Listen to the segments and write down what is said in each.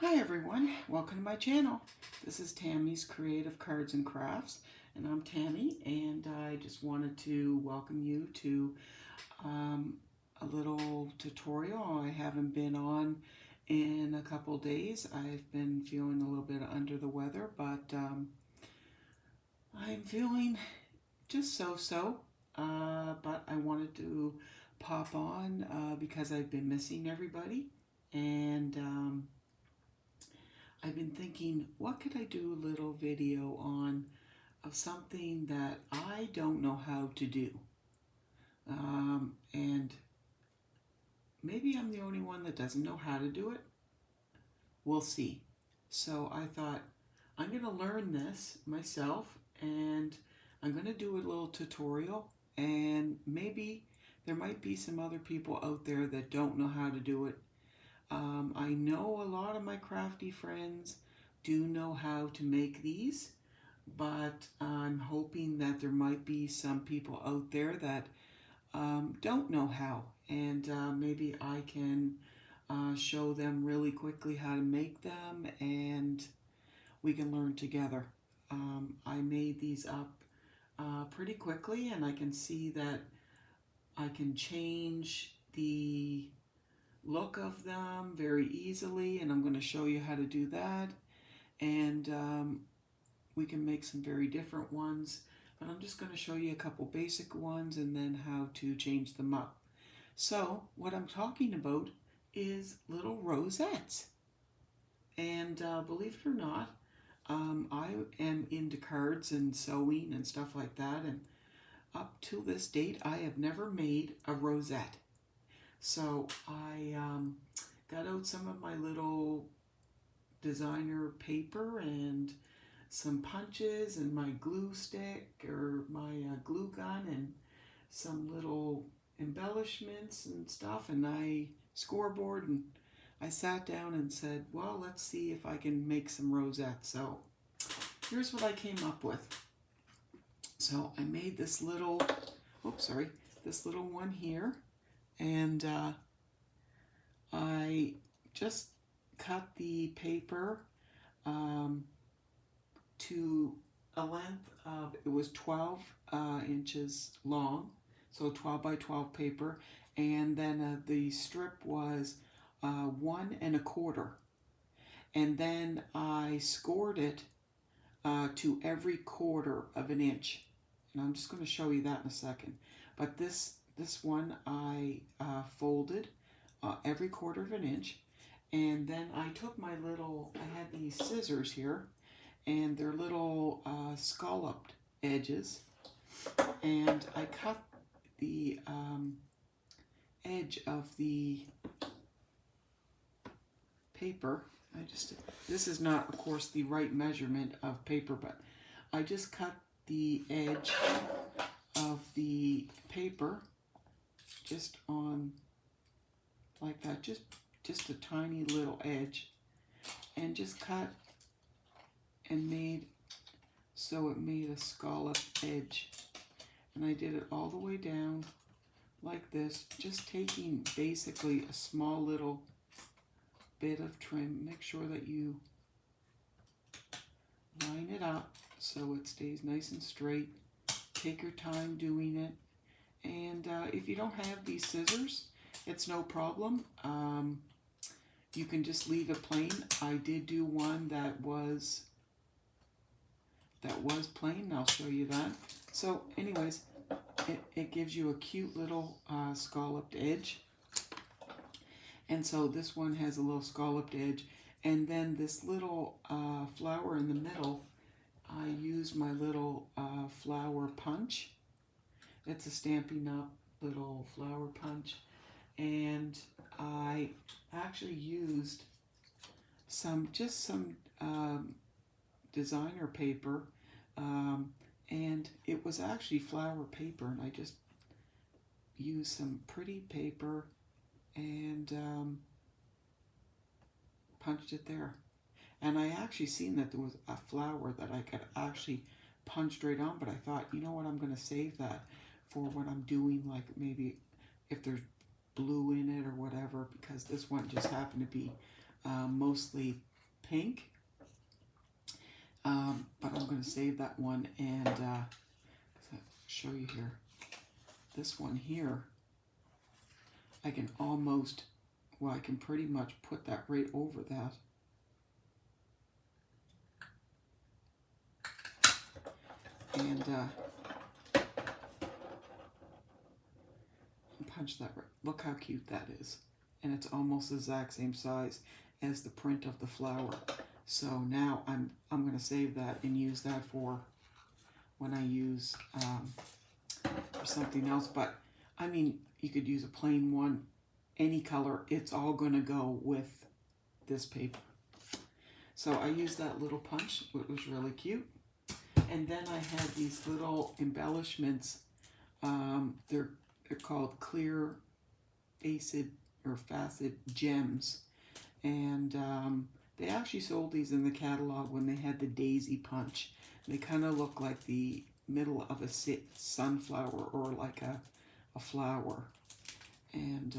Hi everyone, welcome to my channel. This is Tammy's Creative Cards and Crafts, and I'm Tammy, and I just wanted to welcome you to a little tutorial I haven't been on in a couple days. I've been feeling a little bit under the weather, but I'm feeling just so-so, but I wanted to pop on because I've been missing everybody, and I've been thinking, what could I do a little video on of something that I don't know how to do? And maybe I'm the only one that doesn't know how to do it. We'll see. So I thought, I'm going to learn this myself, and I'm going to do a little tutorial, and maybe there might be some other people out there that don't know how to do it. I know a lot of my crafty friends do know how to make these, but I'm hoping that there might be some people out there that don't know how, and maybe I can show them really quickly how to make them, and we can learn together. I made these up pretty quickly, and I can see that I can change the look of them very easily, and I'm going to show you how to do that. And we can make some very different ones, but I'm just going to show you a couple basic ones and then how to change them up. So what I'm talking about is little rosettes, and believe it or not, I am into cards and sewing and stuff like that, and up to this date I have never made a rosette. So I got out some of my little designer paper and some punches and my glue stick or my glue gun and some little embellishments and stuff, and I scoreboard, and I sat down and said, well, let's see if I can make some rosettes. So here's what I came up with. So I made this little, this little one here, and I just cut the paper to a length of, it was 12 inches long, so 12 by 12 paper, and then the strip was 1 1/4, and then I scored it to every 1/4 of an inch, and I'm just going to show you that in a second. But this one I folded every 1/4 of an inch, and then I took my little, I had these scissors here, and they're little scalloped edges, and I cut the edge of the paper. This is not, of course, the right measurement of paper, but I just cut the edge of the paper just on like that, just a tiny little edge, and just cut and made, so it made a scallop edge, and I did it all the way down like this, just taking basically a small little bit of trim. Make sure that you line it up so it stays nice and straight. Take your time doing it, and if you don't have these scissors, it's no problem. You can just leave it plain. I did do one that was plain, and I'll show you that. So anyways, it gives you a cute little scalloped edge. And so this one has a little scalloped edge, and then this little flower in the middle, I use my little flower punch. It's a Stampin' Up! Little flower punch, and I actually used some designer paper, and it was actually flower paper, and I just used some pretty paper and punched it there. And I actually seen that there was a flower that I could actually punch straight on, but I thought, you know what, I'm going to save that for when I'm doing, like, maybe if there's blue in it or whatever, because this one just happened to be mostly pink. But I'm going to save that one and show you here. This one here, I can almost, well, I can pretty much put that right over that. And punch that right. Look how cute that is. And it's almost the exact same size as the print of the flower. So now I'm going to save that and use that for when I use for something else. But I mean, you could use a plain one, any color. It's all going to go with this paper. So I used that little punch, which was really cute. And then I had these little embellishments. They're called clear facet gems, and they actually sold these in the catalog when they had the daisy punch. They kind of look like the middle of a sunflower or like a flower. And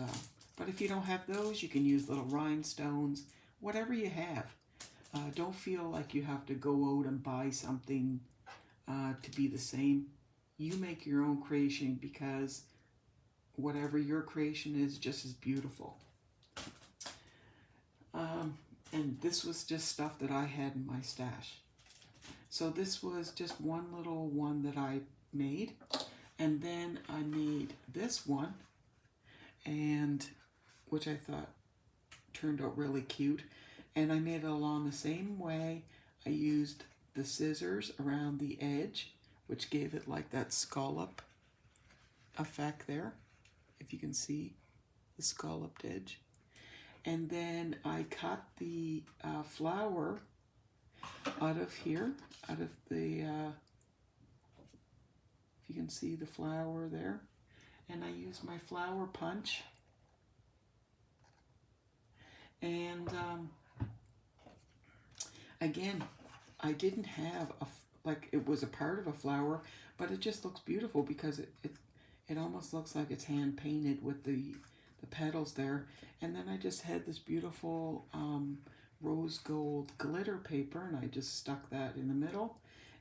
but if you don't have those, you can use little rhinestones, whatever you have. Don't feel like you have to go out and buy something to be the same. You make your own creation, because whatever your creation is just as beautiful. And this was just stuff that I had in my stash. So this was just one little one that I made. And then I made this one, and which I thought turned out really cute. And I made it along the same way. I used the scissors around the edge, which gave it like that scallop effect there, if you can see the scalloped edge. And then I cut the flower out of here, out of the, if you can see the flower there. And I used my flower punch. And again, I didn't have like it was a part of a flower, but it just looks beautiful because it almost looks like it's hand painted with the petals there. And then I just had this beautiful rose gold glitter paper, and I just stuck that in the middle.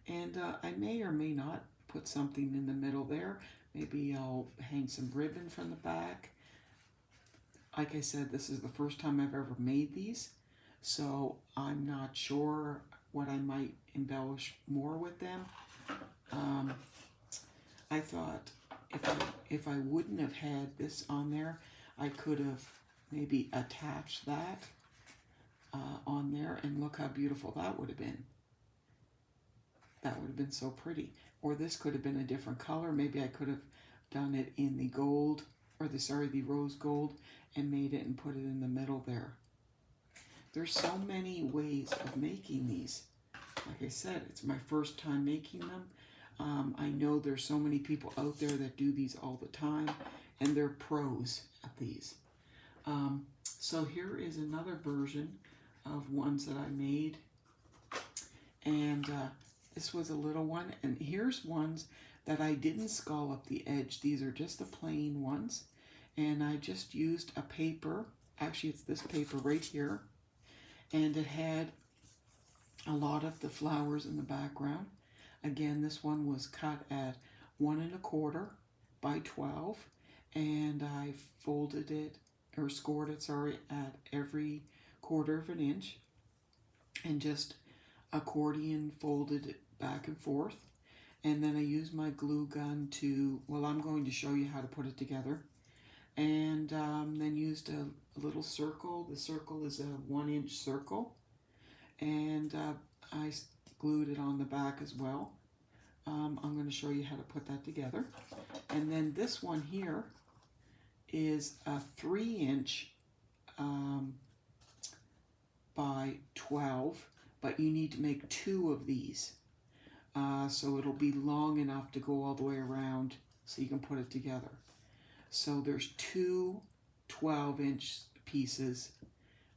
And I may or may not put something in the middle there. Maybe I'll hang some ribbon from the back. Like I said, this is the first time I've ever made these, so I'm not sure what I might embellish more with them. I thought if I wouldn't have had this on there, I could have maybe attached that on there, and look how beautiful that would have been. That would have been so pretty. Or this could have been a different color. Maybe I could have done it in the gold, or the rose gold, and made it and put it in the middle there. There's so many ways of making these. Like I said, it's my first time making them. I know there's so many people out there that do these all the time, and they're pros at these. So here is another version of ones that I made. And this was a little one. And here's ones that I didn't scallop the edge. These are just the plain ones. And I just used a paper. Actually, it's this paper right here. And it had a lot of the flowers in the background. Again, this one was cut at 1 1/4 by 12. And I folded it, or scored it, sorry, at every 1/4 of an inch. And just accordion folded it back and forth. And then I used my glue gun to, well, I'm going to show you how to put it together. And then used a little circle. The circle is a 1-inch circle. And I glued it on the back as well. I'm going to show you how to put that together. And then this one here is a 3-inch by 12, but you need to make 2 of these. So it'll be long enough to go all the way around so you can put it together. So there's 2 12-inch pieces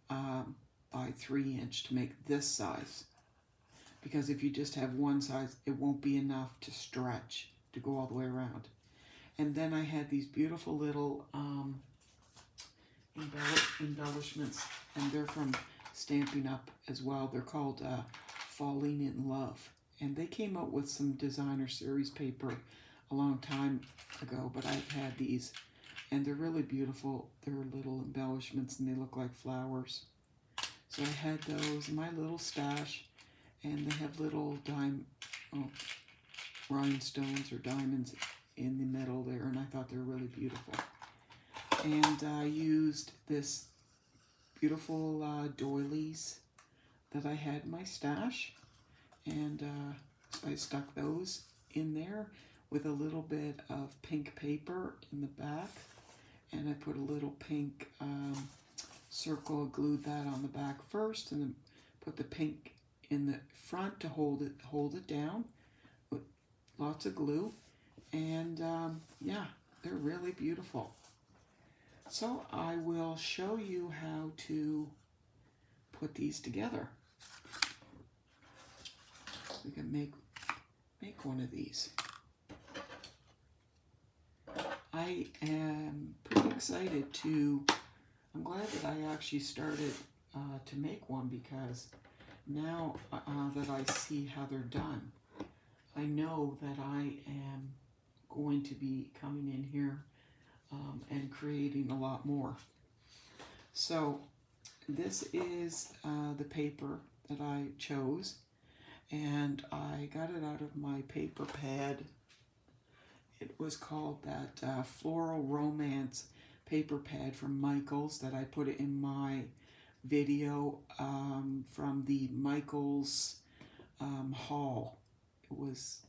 by 3-inch to make this size. Because if you just have one size, it won't be enough to stretch to go all the way around. And then I had these beautiful little embellishments, and they're from Stampin' Up! As well. They're called Falling in Love. And they came out with some designer series paper a long time ago, but I've had these. And they're really beautiful. They're little embellishments and they look like flowers. So I had those in my little stash. And they have little rhinestones or diamonds in the middle there. And I thought they were really beautiful. And I used this beautiful doilies that I had in my stash, and so I stuck those in there with a little bit of pink paper in the back, and I put a little pink circle, glued that on the back first, and then put the pink in the front to hold it down with lots of glue, and yeah, they're really beautiful. So I will show you how to put these together. We can make one of these. I am pretty excited I'm glad that I actually started to make one, because now that I see how they're done, I know that I am going to be coming in here and creating a lot more. So this is the paper that I chose, and I got it out of my paper pad. It was called that Floral Romance paper pad from Michaels that I put it in my video from the Michaels haul. It was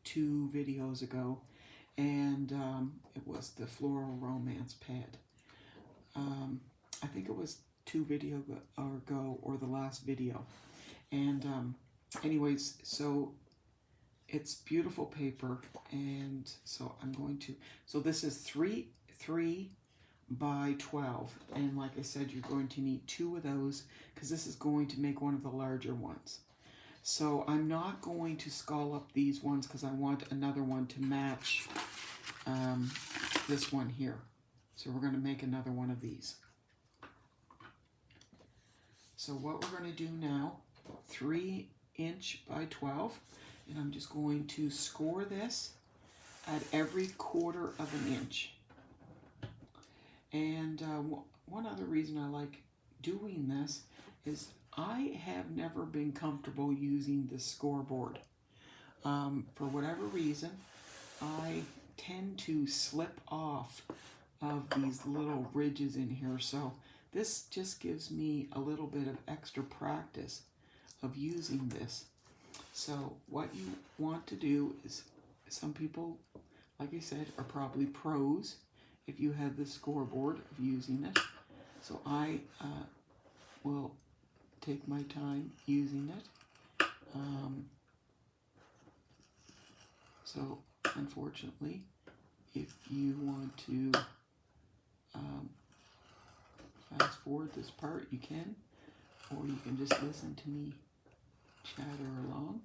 2 videos ago, and it was the Floral Romance pad. I think it was 2 videos ago, or the last video. And anyways, so it's beautiful paper, and so I'm going to, so this is 3 by 12, and like I said, you're going to need 2 of those, because this is going to make one of the larger ones. So I'm not going to scallop these ones, because I want another one to match this one here. So we're going to make another one of these. So what we're going to do now, 3 inch by 12, and I'm just going to score this at every 1/4 of an inch. And one other reason I like doing this is I have never been comfortable using the scoreboard. For whatever reason, I tend to slip off of these little ridges in here, so this just gives me a little bit of extra practice of using this. So what you want to do is, some people, like I said, are probably pros if you have the scoreboard of using it. So I will take my time using it. So unfortunately, if you want to fast forward this part, you can, or you can just listen to me chatter along.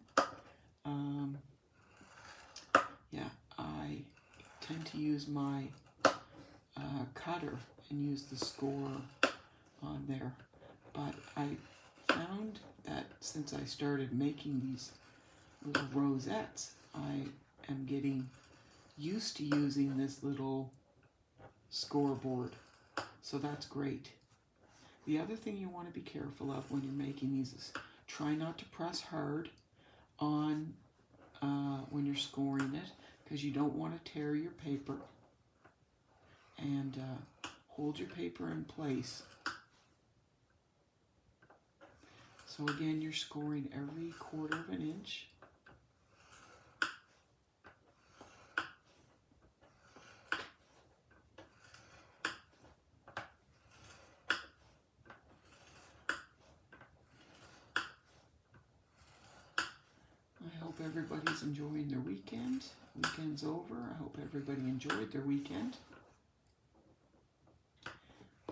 Yeah, I tend to use my cutter and use the score on there, but I found that since I started making these little rosettes, I am getting used to using this little scoreboard, so that's great. The other thing you want to be careful of when you're making these is try not to press hard on when you're scoring it, because you don't want to tear your paper, and hold your paper in place. So again, you're scoring every 1/4 of an inch. I hope everybody's enjoying their weekend. Weekend's over. I hope everybody enjoyed their weekend.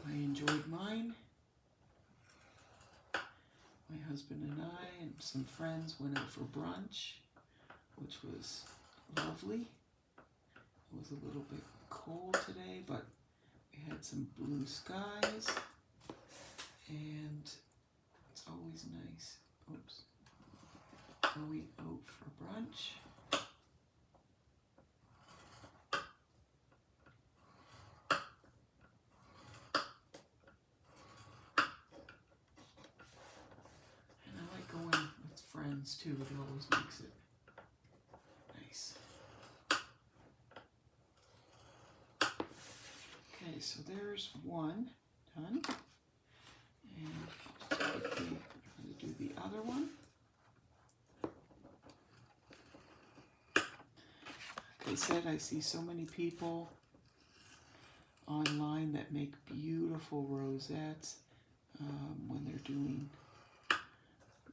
I enjoyed mine. My husband and I and some friends went out for brunch, which was lovely. It was a little bit cold today, but we had some blue skies, and ones too. It always makes it nice. Okay, so there's one done. And I'll just quickly try to do the other one. Like I said, I see so many people online that make beautiful rosettes when they're doing,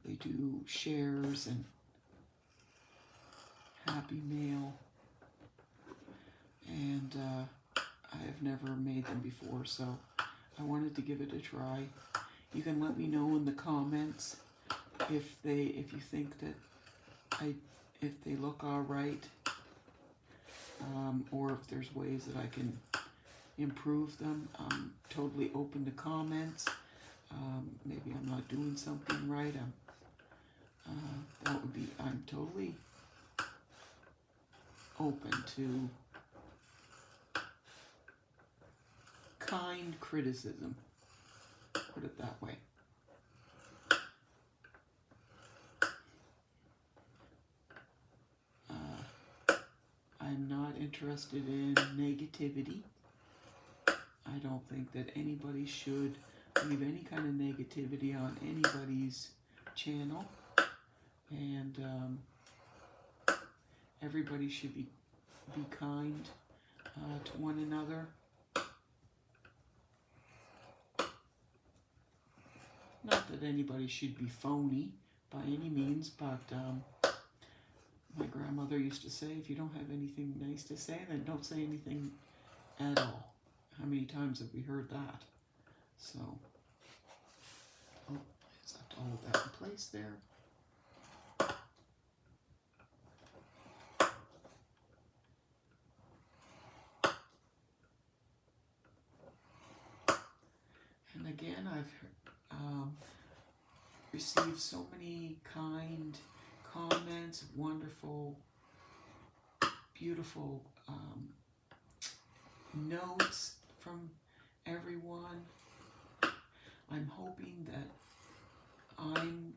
they do shares and happy mail, and I have never made them before, so I wanted to give it a try. You can let me know in the comments if you think that if they look all right, or if there's ways that I can improve them. I'm totally open to comments. Maybe I'm not doing something right. I'm totally open to kind criticism. Put it that way. I'm not interested in negativity. I don't think that anybody should leave any kind of negativity on anybody's channel, and everybody should be kind to one another. Not that anybody should be phony by any means, but my grandmother used to say, if you don't have anything nice to say, then don't say anything at all. How many times have we heard that? So, oh, I just have to hold that in place there. And again, I've received so many kind comments, wonderful, beautiful notes from everyone. I'm hoping that I'm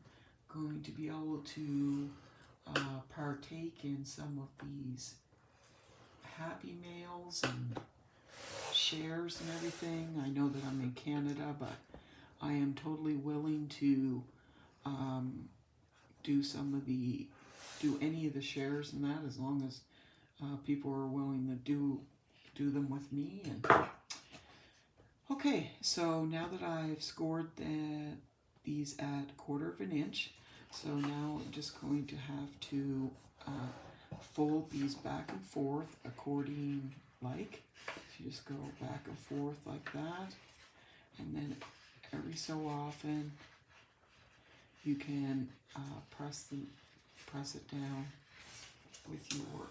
going to be able to partake in some of these happy mails and shares and everything. I know that I'm in Canada, but I am totally willing to do any of the shares and that, as long as people are willing to do them with me. And okay, so now that I've scored these at 1/4 inch, so now I'm just going to have to fold these back and forth accordion like. So you just go back and forth like that, and then every so often you can press it down with your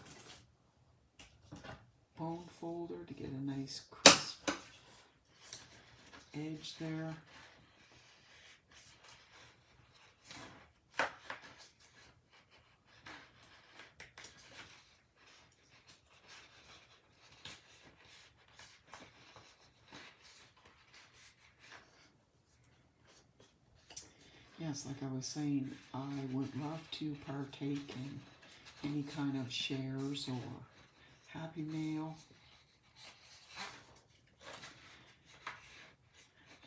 bone folder to get a nice crisp edge there. Yes, like I was saying, I would love to partake in any kind of shares or happy mail.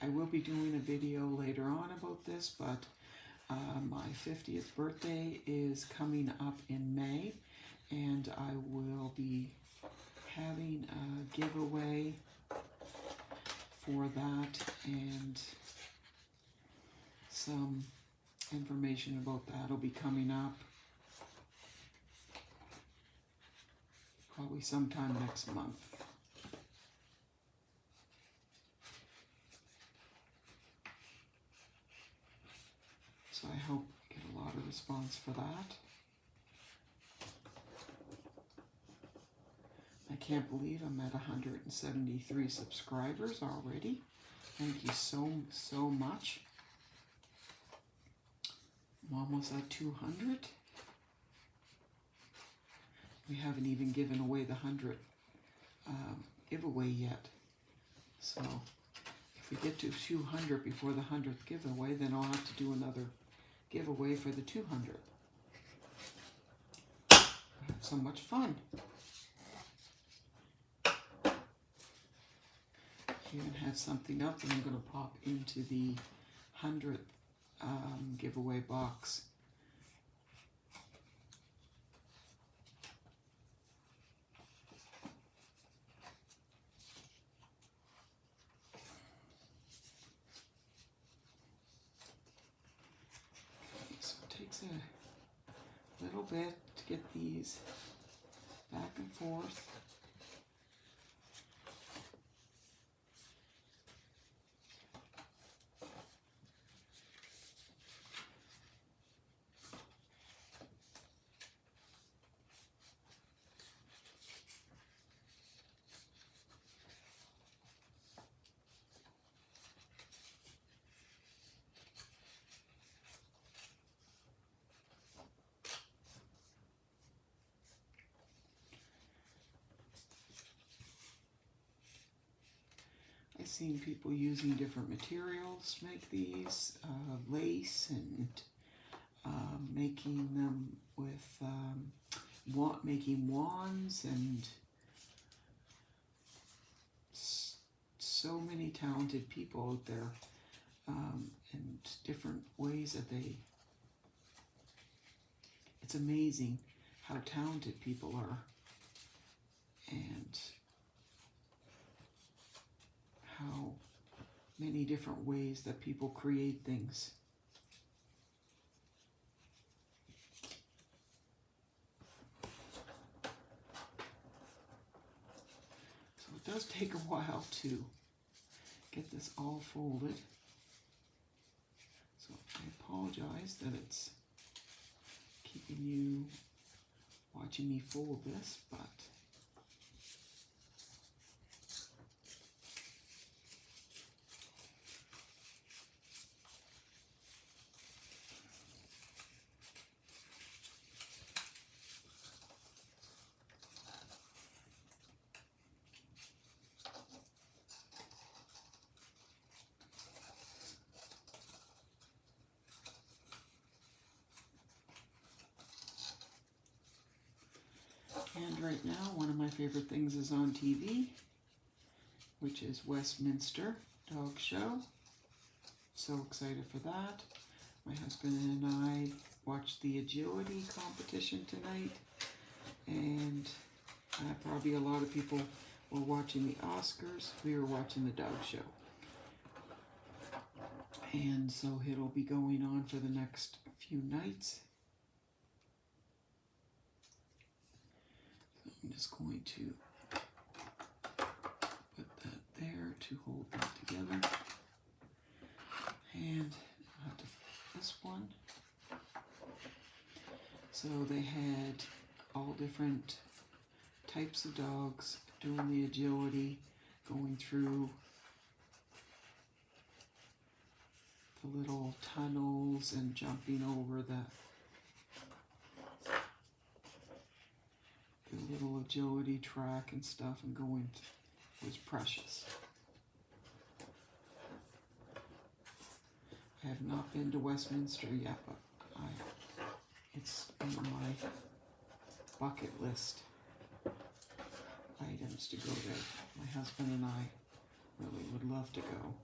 I will be doing a video later on about this, but my 50th birthday is coming up in May, and I will be having a giveaway for that, and some information about that will be coming up probably sometime next month. So I hope I get a lot of response for that. I can't believe I'm at 173 subscribers already. Thank you so much. I'm almost at 200. We haven't even given away the 100 giveaway yet. So if we get to 200 before the 100th giveaway, then I'll have to do another giveaway for the 200th. so much fun. Even have something up that I'm going to pop into the 100th giveaway box. Okay, so it takes a little bit to get these back and forth. I've seen people using different materials to make these, lace and making them with making wands, and so many talented people out there, and different ways that it's amazing how talented people are, and how many different ways that people create things. So it does take a while to get this all folded. So I apologize that it's keeping you watching me fold this, but and right now, one of my favorite things is on TV, which is Westminster Dog Show. So excited for that. My husband and I watched the agility competition tonight, and probably a lot of people were watching the Oscars. We were watching the dog show. And so it'll be going on for the next few nights. I'm just going to put that there to hold that together. And I'll have to this one. So they had all different types of dogs doing the agility, going through the little tunnels and jumping over the little agility track and stuff, and going it was precious. I have not been to Westminster yet, but it's on my bucket list items to go there. My husband and I really would love to go.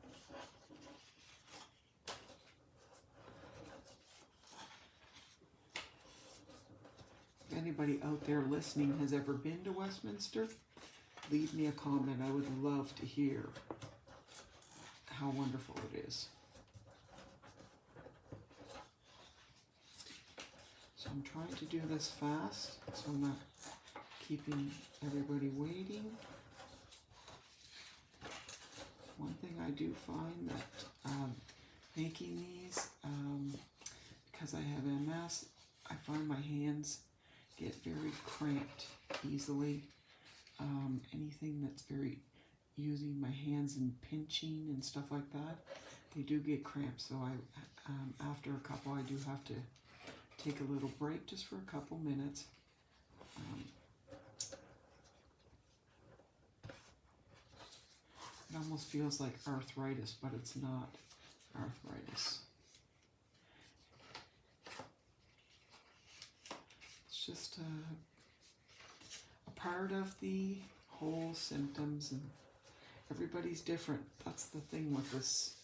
If anybody out there listening has ever been to Westminster, leave me a comment. I would love to hear how wonderful it is. So I'm trying to do this fast, so I'm not keeping everybody waiting. One thing I do find that making these, because I have MS, I find my hands get very cramped easily. Anything that's very using my hands and pinching and stuff like that, they do get cramped. So after a couple, I do have to take a little break just for a couple minutes. It almost feels like arthritis, but it's not arthritis. It's just part of the whole symptoms, and everybody's different. That's the thing with this.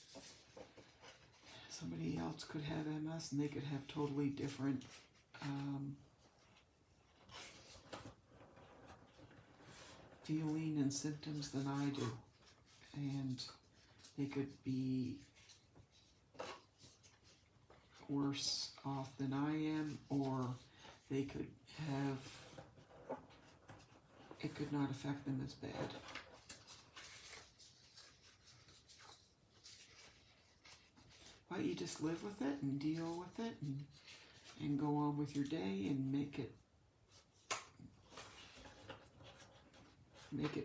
Somebody else could have MS and they could have totally different feeling and symptoms than I do. And they could be worse off than I am, or they could have, it could not affect them as bad. But you just live with it and deal with it and go on with your day and make it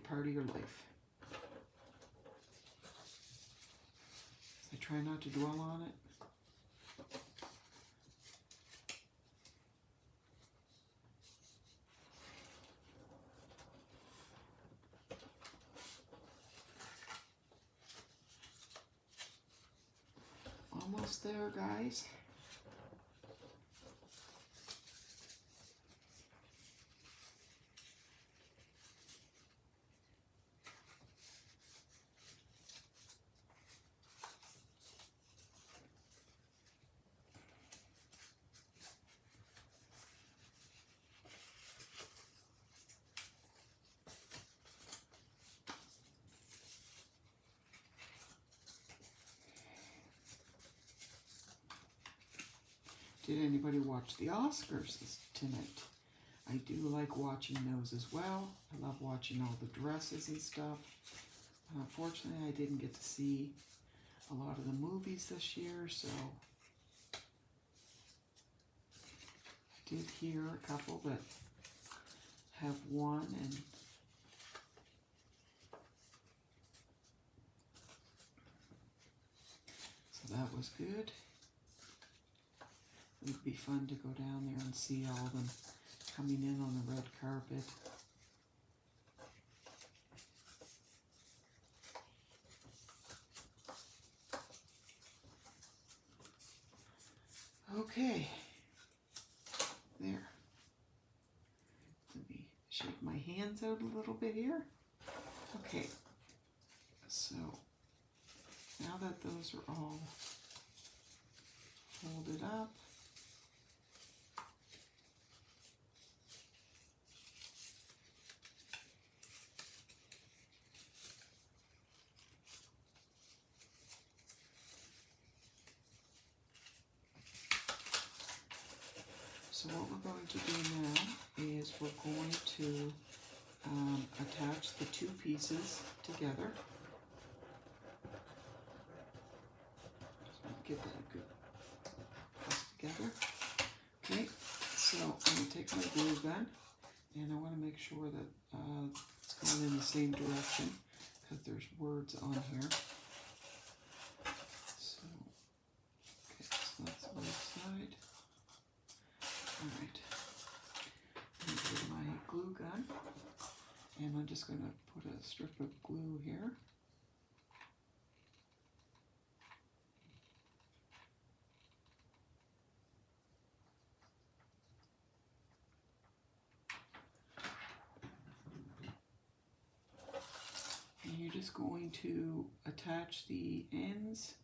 part of your life. I try not to dwell on it. Almost there, guys. Did anybody watch the Oscars tonight? I do like watching those as well. I love watching all the dresses and stuff. Unfortunately, I didn't get to see a lot of the movies this year, so I did hear a couple that have won, and so that was good. It would be fun to go down there and see all of them coming in on the red carpet. Okay, there. Let me shake my hands out a little bit here. Okay, so now that those are all folded up, so what we're going to do now is we're going to attach the two pieces together. Just want to get that good pressed together. Okay, so I'm going to take my glue gun, and I want to make sure that it's going in the same direction because there's words on here. So, okay, so that's the right side. Alright, I'm going to get my glue gun, and I'm just going to put a strip of glue here. And you're just going to attach the ends .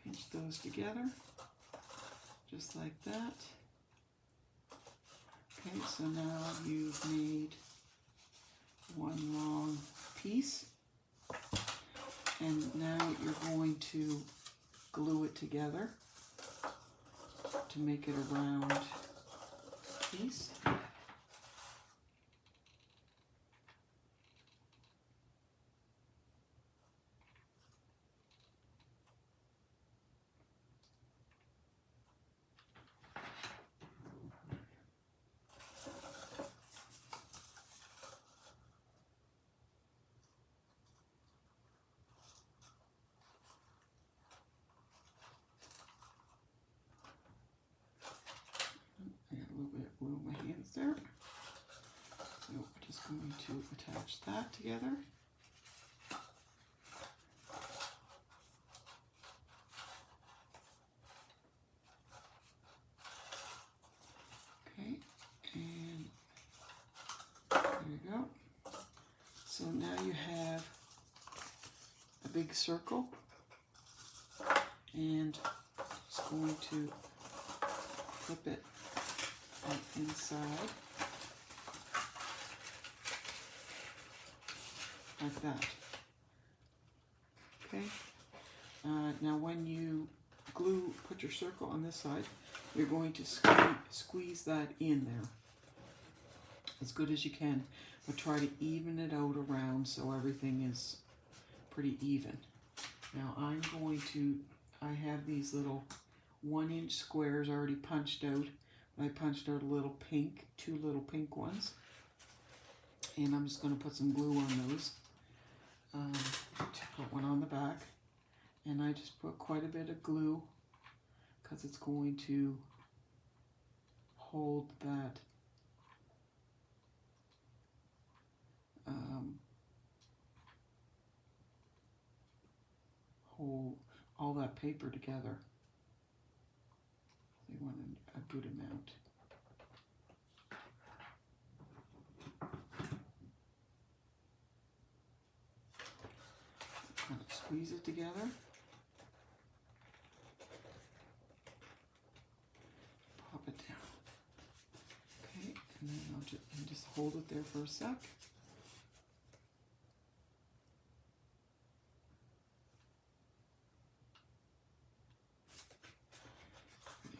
Pinch those together, just like that. Okay, so now you've made one long piece, and now you're going to glue it together to make it a round piece. Glue my hands there. So we're just going to attach that together. we go. So now you have a big circle, and it's going to flip it inside like that. Okay. Now when you put your circle on this side, you're going to squeeze that in there as good as you can, but try to even it out around so everything is pretty even. Now I have these little 1-inch squares already punched out. I punched out two little pink ones, and I'm just going to put some glue on those to put one on the back. And I just put quite a bit of glue because it's going to hold that hold all that paper together. They want a good amount. Kind of squeeze it together. Pop it down. Okay, and then I'll just hold it there for a sec.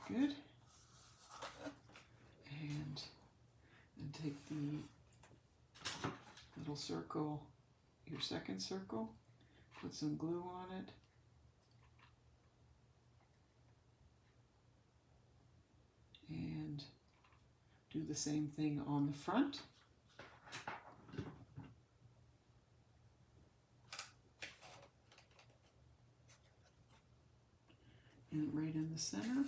Pretty good. And then take the little circle, your second circle, put some glue on it. And do the same thing on the front. And right in the center.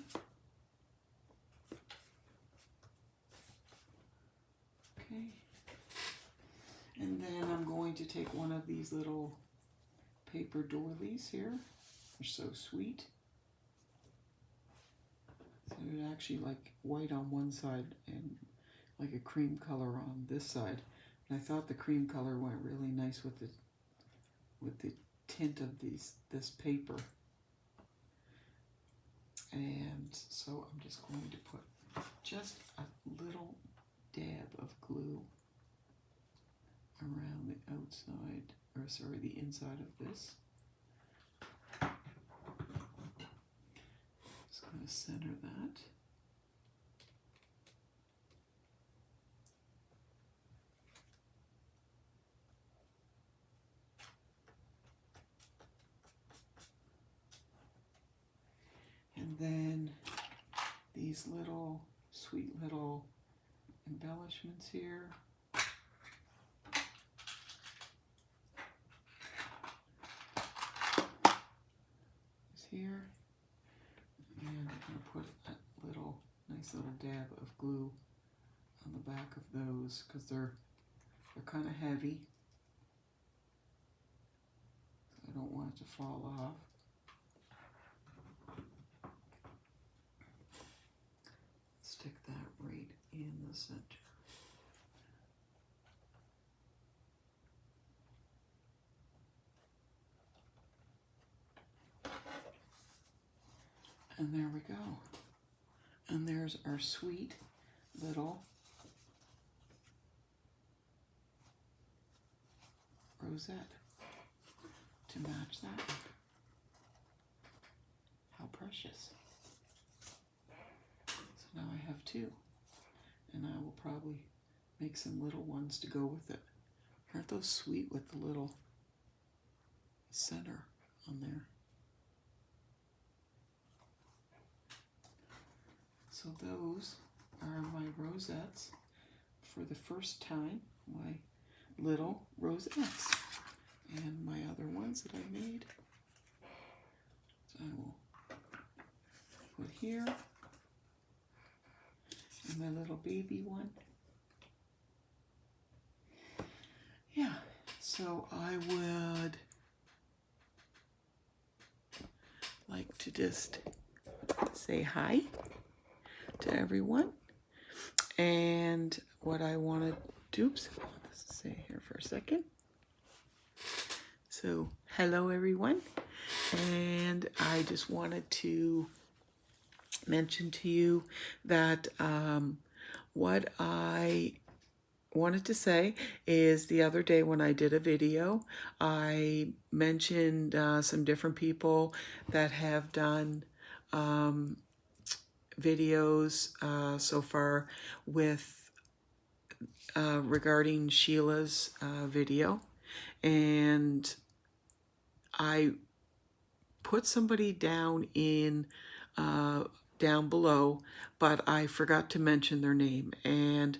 Okay. And then I'm going to take one of these little paper doilies here. They're so sweet. So they're actually like white on one side and like a cream color on this side. And I thought the cream color went really nice with the tint of this paper. And so I'm just going to put just a little dab of glue around the outside, or sorry, the inside of this. Just going to center that. And then these little, sweet little embellishments here. Is here. And I'm going to put a nice little dab of glue on the back of those because they're kind of heavy. So I don't want it to fall off. Stick that right in the center. And there we go. And there's our sweet little rosette to match that. How precious. So now I have two, and I will probably make some little ones to go with it. Aren't those sweet with the little center on there? So those are my rosettes for the first time, my little rosettes. And my other ones that I made, so I will put here. And my little baby one. Yeah, so I would like to just say hi to everyone. And what I want to do, say here for a second. So, hello everyone, and I just wanted to mention to you that what I wanted to say is the other day when I did a video, I mentioned some different people that have done videos so far with regarding Sheila's video, and I put somebody down in down below, but I forgot to mention their name, and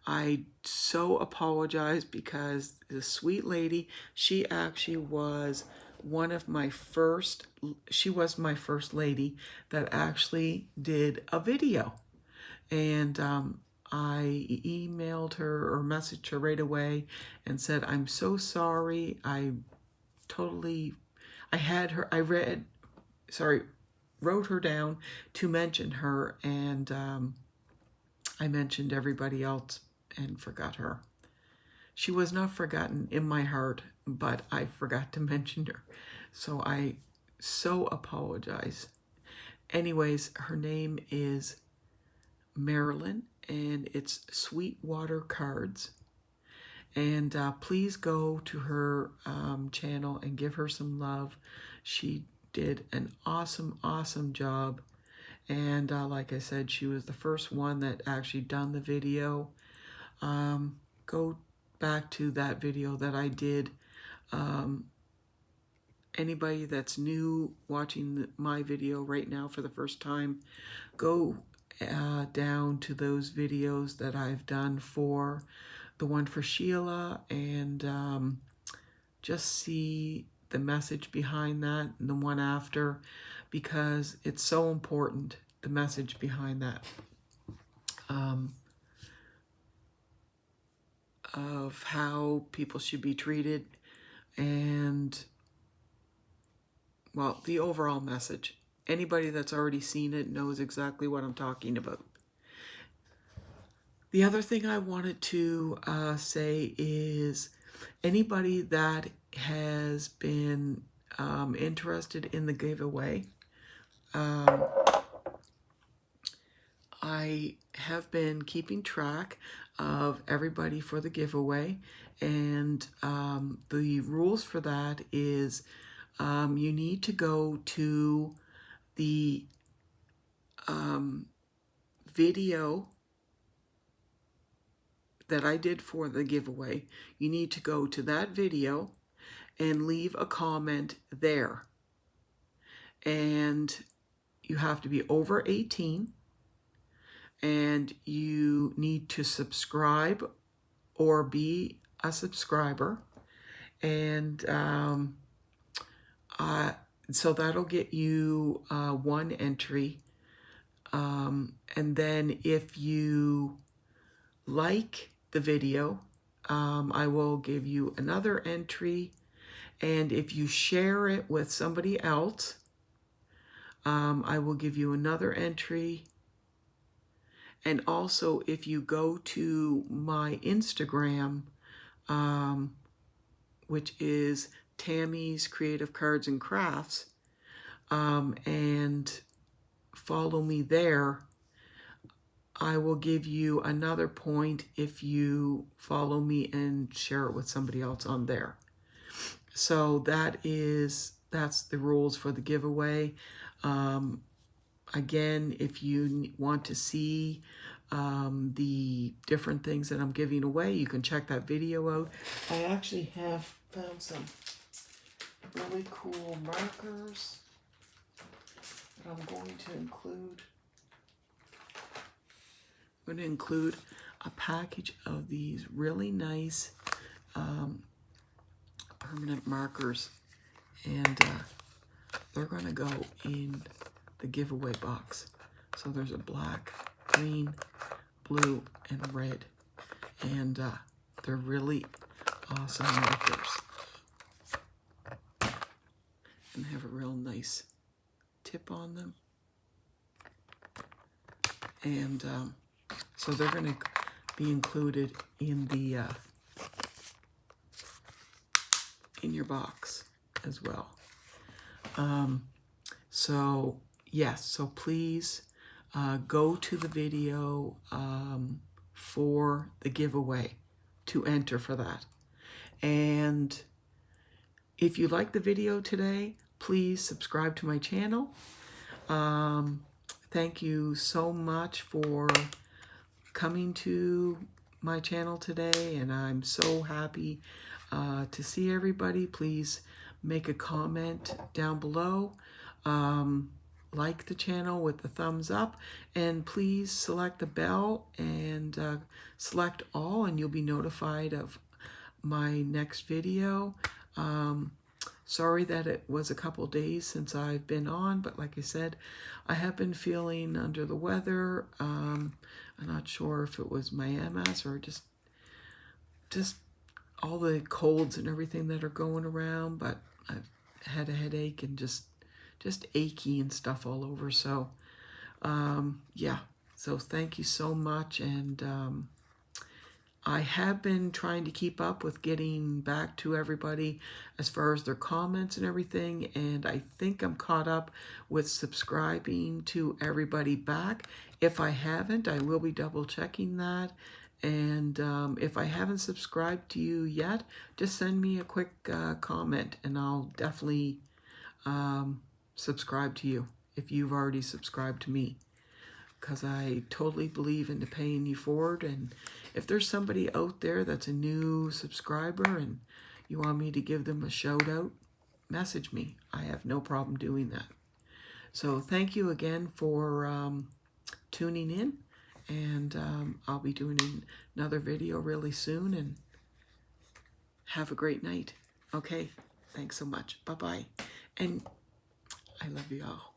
I so apologize because the sweet lady, she actually was one of my first, she was my first lady that actually did a video. And I emailed her or messaged her right away and said, I'm so sorry. I had her, wrote her down to mention her, and I mentioned everybody else and forgot her. She was not forgotten in my heart, but I forgot to mention her. So I so apologize. Anyways, her name is Marilyn, and it's Sweetwater Cards. And please go to her channel and give her some love. She did an awesome job. And like I said, she was the first one that actually done the video. Go back to that video that I did. Anybody that's new watching my video right now for the first time, go down to those videos that I've done for the one for Sheila, and just see the message behind that and the one after, because it's so important, the message behind that, of how people should be treated, and, well, the overall message. Anybody that's already seen it knows exactly what I'm talking about. The other thing I wanted to say is anybody that has been interested in the giveaway, I have been keeping track of everybody for the giveaway, and the rules for that is you need to go to the video that I did for the giveaway. You need to go to that video and leave a comment there. And you have to be over 18, and you need to subscribe or be a subscriber. And so that'll get you one entry. And then if you like the video, I will give you another entry. And if you share it with somebody else, I will give you another entry. And also, if you go to my Instagram, which is Tammy's Creative Cards and Crafts, and follow me there, I will give you another point if you follow me and share it with somebody else on there. So that's the rules for the giveaway. Again, if you want to see the different things that I'm giving away, you can check that video out. I actually have found some really cool markers that I'm going to include. I'm going to include a package of these really nice permanent markers, and they're going to go in the giveaway box. So there's a black, green, blue, and red, and they're really awesome markers, and they have a real nice tip on them. And so they're going to be included in the in your box as well. So yes, so please go to the video for the giveaway to enter for that. And if you like the video today, please subscribe to my channel. Thank you so much for coming to my channel today, and I'm so happy to see everybody. Please make a comment down below. Like the channel with the thumbs up, and please select the bell and select all, and you'll be notified of my next video. Sorry that it was a couple days since I've been on, but like I said, I have been feeling under the weather. I'm not sure if it was my MS or just all the colds and everything that are going around, but I've had a headache and just achy and stuff all over. So yeah, so thank you so much. And I have been trying to keep up with getting back to everybody as far as their comments and everything, and I think I'm caught up with subscribing to everybody back. If I haven't, I will be double checking that. And if I haven't subscribed to you yet, just send me a quick comment, and I'll definitely subscribe to you if you've already subscribed to me, because I totally believe in paying you forward. And if there's somebody out there that's a new subscriber and you want me to give them a shout out, message me. I have no problem doing that. So thank you again for tuning in, and I'll be doing another video really soon, and have a great night. Okay, thanks so much. Bye-bye. And I love you all.